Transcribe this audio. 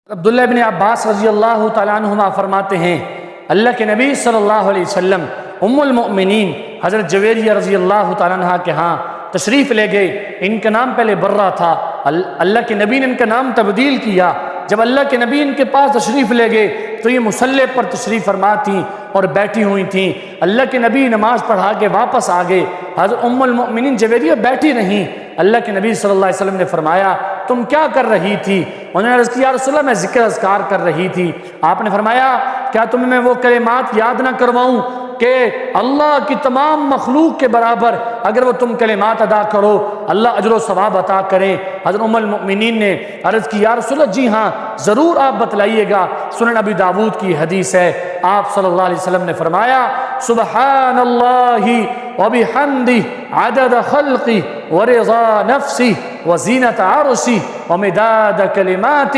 عبداللہ بن عباس رضی اللہ تعالیٰ عنہما فرماتے ہیں اللہ کے نبی صلی اللہ علیہ وسلم ام المؤمنین حضرت جویریہ رضی اللہ تعالیٰ عنہ کے ہاں تشریف لے گئے۔ ان کا نام پہلے برہ تھا، اللہ کے نبی نے ان کا نام تبدیل کیا۔ جب اللہ کے نبی ان کے پاس تشریف لے گئے تو یہ مصلی پر تشریف فرما تھیں اور بیٹھی ہوئی تھیں۔ اللہ کے نبی نماز پڑھا کے واپس آ گئے، حضرت ام المؤمنین جویریہ بیٹھی رہیں۔ اللہ کے نبی صلی اللہ علیہ وسلم نے فرمایا تم کیا کر رہی تھی؟ انہوں نے عرض کیا یا رسول اللہ میں ذکر اذکار کر رہی تھی۔ آپ نے فرمایا کیا تمہیں میں وہ کلمات یاد نہ کرواؤں کہ اللہ کی تمام مخلوق کے برابر اگر وہ تم کلمات ادا کرو اللہ اجر و ثواب عطا کریں؟ حضرت ام المؤمنین نے عرض کی یا رسول اللہ جی ہاں ضرور آپ بتلائیے گا۔ سنن ابی داود کی حدیث ہے، آپ صلی اللہ علیہ وسلم نے فرمایا سبحان اللہ وبحمدہ عدد خلقہ ورضا نفسہ وزینت عرشہ ومداد کلماتہ